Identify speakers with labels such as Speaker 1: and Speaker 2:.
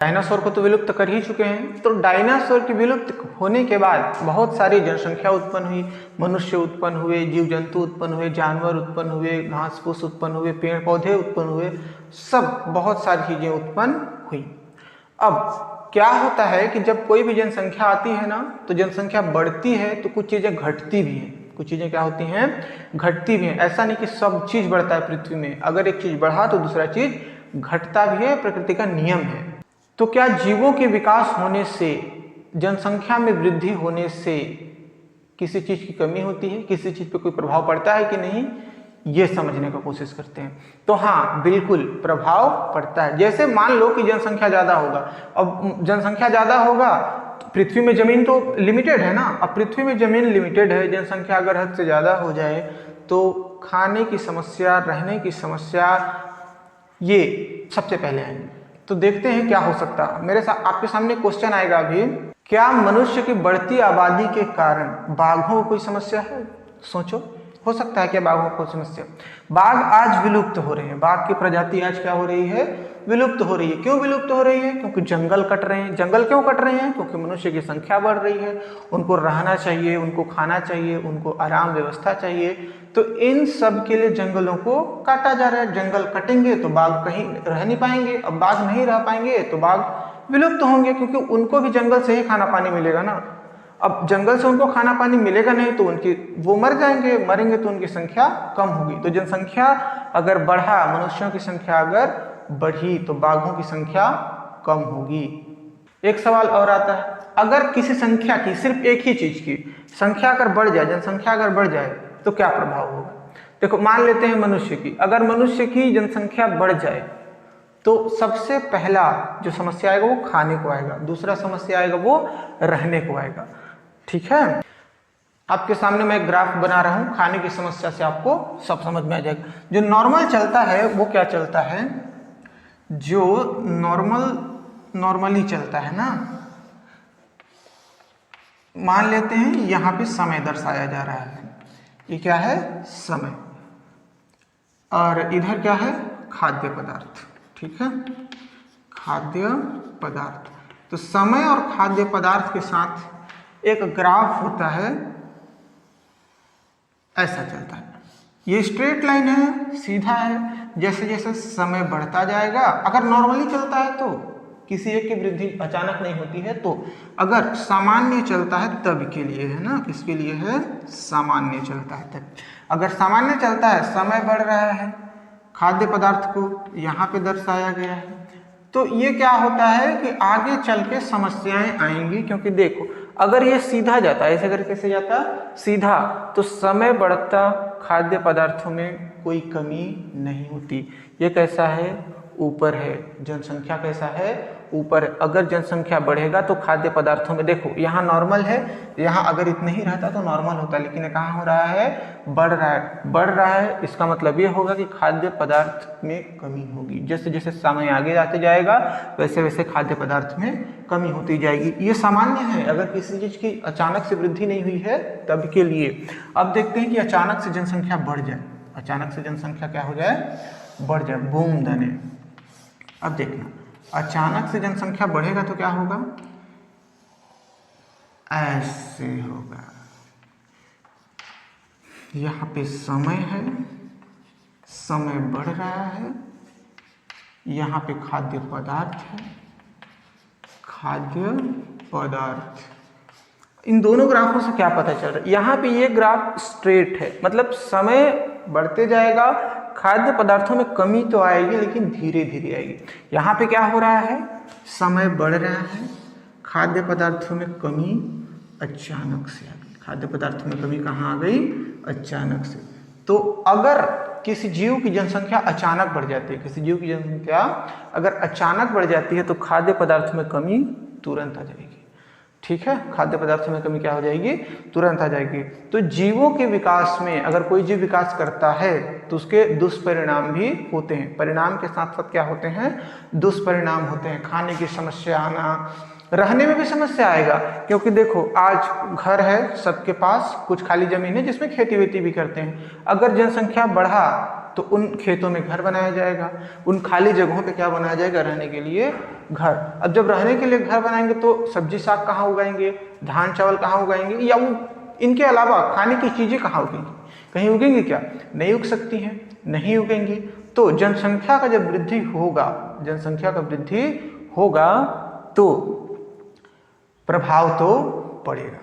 Speaker 1: Dinosaur को तो विलुप्त कर ही चुके हैं। तो डायनासोर की विलुप्त होने के बाद बहुत सारी जनसंख्या उत्पन्न हुई, मनुष्य उत्पन्न हुए, जीव जंतु उत्पन्न हुए, जानवर उत्पन्न हुए, घास फूस उत्पन्न हुए, पेड़ पौधे उत्पन्न हुए, सब बहुत सारी चीजें उत्पन्न हुई। अब क्या होता है कि जब कोई भी जनसंख्या आती है ना, तो जनसंख्या बढ़ती है तो कुछ चीजें घटती भी हैं। कुछ चीजें क्या होती हैं, घटती भी हैं। ऐसा नहीं कि सब चीज बढ़ता है पृथ्वी में, अगर एक चीज बढ़ा तो दूसरा चीज घटता भी है, प्रकृति का नियम है। तो क्या जीवों के विकास होने से, जनसंख्या में वृद्धि होने से किसी चीज की कमी होती है, किसी चीज पे कोई प्रभाव पड़ता है कि नहीं, ये समझने का कोशिश करते हैं। तो हाँ, बिल्कुल प्रभाव पड़ता है। जैसे मान लो कि जनसंख्या ज्यादा होगा, अब जनसंख्या ज्यादा होगा तो पृथ्वी में जमीन तो लिमिटेड है ना। अब पृथ्वी में जमीन लिमिटेड है, जनसंख्या अगर हद से ज्यादा हो जाए तो खाने की समस्या, रहने की समस्या, ये सबसे पहले आएंगे। तो देखते हैं क्या हो सकता है। मेरे साथ आपके सामने क्वेश्चन आएगा अभी, क्या मनुष्य की बढ़ती आबादी के कारण बाघों को कोई समस्या है? सोचो, हो सकता है क्या बाघों को समस्या? बाघ आज विलुप्त हो रहे हैं, बाघ की प्रजाति आज क्या हो रही है, विलुप्त हो रही है। क्यों विलुप्त हो रही है? क्योंकि जंगल कट रहे हैं। जंगल क्यों कट रहे हैं? क्योंकि मनुष्य की संख्या बढ़ रही है, उनको रहना चाहिए, उनको खाना चाहिए, उनको आराम व्यवस्था चाहिए। तो इन सब के लिए जंगलों को काटा जा रहा है। जंगल कटेंगे तो बाघ कहीं रह नहीं पाएंगे, अब बाघ नहीं रह पाएंगे तो बाघ विलुप्त होंगे, क्योंकि उनको भी जंगल से ही खाना पानी मिलेगा ना। अब जंगल से उनको खाना पानी मिलेगा नहीं तो वो मर जाएंगे, मरेंगे तो उनकी संख्या कम होगी। तो जनसंख्या अगर बढ़ा, मनुष्यों की संख्या अगर बढ़ी तो बाघों की संख्या कम होगी। एक सवाल और आता है, अगर किसी संख्या की, सिर्फ एक ही चीज की संख्या अगर बढ़ जाए, जनसंख्या अगर बढ़ जाए तो क्या प्रभाव होगा? देखो, मान लेते हैं मनुष्य की, अगर मनुष्य की जनसंख्या बढ़ जाए तो सबसे पहला जो समस्या आएगा वो खाने को आएगा, दूसरा समस्या आएगा वो रहने को आएगा। ठीक है, आपके सामने मैं एक ग्राफ बना रहा हूं, खाने की समस्या से आपको सब समझ में आ जाएगा। जो नॉर्मल चलता है वो क्या चलता है, जो नॉर्मली चलता है ना, मान लेते हैं यहां पे समय दर्शाया जा रहा है, ये क्या है, समय, और इधर क्या है, खाद्य पदार्थ। ठीक है, खाद्य पदार्थ। तो समय और खाद्य पदार्थ के साथ एक ग्राफ होता है, ऐसा चलता है। ये स्ट्रेट लाइन है, सीधा है। जैसे जैसे समय बढ़ता जाएगा, अगर नॉर्मली चलता है तो किसी एक की वृद्धि अचानक नहीं होती है, तो अगर सामान्य चलता है तब के लिए है ना, किसके लिए है, सामान्य चलता है तब। अगर सामान्य चलता है, समय बढ़ रहा है, खाद्य पदार्थ को यहाँ पे दर्शाया गया है, तो ये क्या होता है कि आगे चल के समस्याएं आएंगी। क्योंकि देखो, अगर ये सीधा जाता है, ऐसे करके से जाता सीधा, तो समय बढ़ता, खाद्य पदार्थों में कोई कमी नहीं होती। ये कैसा है, ऊपर है। जनसंख्या कैसा है, ऊपर। अगर जनसंख्या बढ़ेगा तो खाद्य पदार्थों में, देखो यहाँ नॉर्मल है, यहाँ अगर इतना ही रहता तो नॉर्मल होता, लेकिन कहाँ हो रहा है, बढ़ रहा है। बढ़ रहा है, इसका मतलब ये होगा कि खाद्य पदार्थ में कमी होगी। जैसे जैसे समय आगे जाते जाएगा वैसे वैसे खाद्य पदार्थ में कमी होती जाएगी। ये सामान्य है, अगर किसी चीज की अचानक से वृद्धि नहीं हुई है तब के लिए। अब देखते हैं कि अचानक से जनसंख्या बढ़ जाए, अचानक से जनसंख्या क्या हो जाए, बढ़ जाए, बूम दने। अब देखना, अचानक से जनसंख्या बढ़ेगा तो क्या होगा, ऐसे होगा। यहाँ पे समय है, समय बढ़ रहा है, यहाँ पे खाद्य पदार्थ है, खाद्य पदार्थ। इन दोनों ग्राफों से क्या पता चल रहा है, यहाँ पे ये ग्राफ स्ट्रेट है, मतलब समय बढ़ते जाएगा, खाद्य पदार्थों में कमी तो आएगी लेकिन धीरे धीरे आएगी। यहाँ पे क्या हो रहा है, समय बढ़ रहा है, खाद्य पदार्थों में कमी अचानक से आ गई। खाद्य पदार्थों में कमी कहाँ आ गई, अचानक से। तो अगर किसी जीव की जनसंख्या अचानक बढ़ जाती है, किसी जीव की जनसंख्या अगर अचानक बढ़ जाती है तो खाद्य पदार्थों में कमी तुरंत आ जाएगी। ठीक है, खाद्य पदार्थों में कमी क्या हो जाएगी, तुरंत आ जाएगी। तो जीवों के विकास में अगर कोई जीव विकास करता है तो उसके दुष्परिणाम भी होते हैं। परिणाम के साथ साथ क्या होते हैं, दुष्परिणाम होते हैं। खाने की समस्या आना, रहने में भी समस्या आएगा। क्योंकि देखो, आज घर है सबके पास, कुछ खाली जमीन है जिसमें खेती वेती भी करते हैं। अगर जनसंख्या बढ़ा तो उन खेतों में घर बनाया जाएगा, उन खाली जगहों पे क्या बनाया जाएगा, रहने के लिए घर। अब जब रहने के लिए घर बनाएंगे तो सब्जी साग कहाँ उगाएंगे, धान चावल कहाँ उगाएंगे, या वो इनके अलावा खाने की चीज़ें कहाँ उगेंगी, कहीं उगेंगी क्या, नहीं उग सकती हैं, नहीं उगेंगी। तो जनसंख्या का जब वृद्धि होगा, जनसंख्या का वृद्धि होगा तो प्रभाव तो पड़ेगा।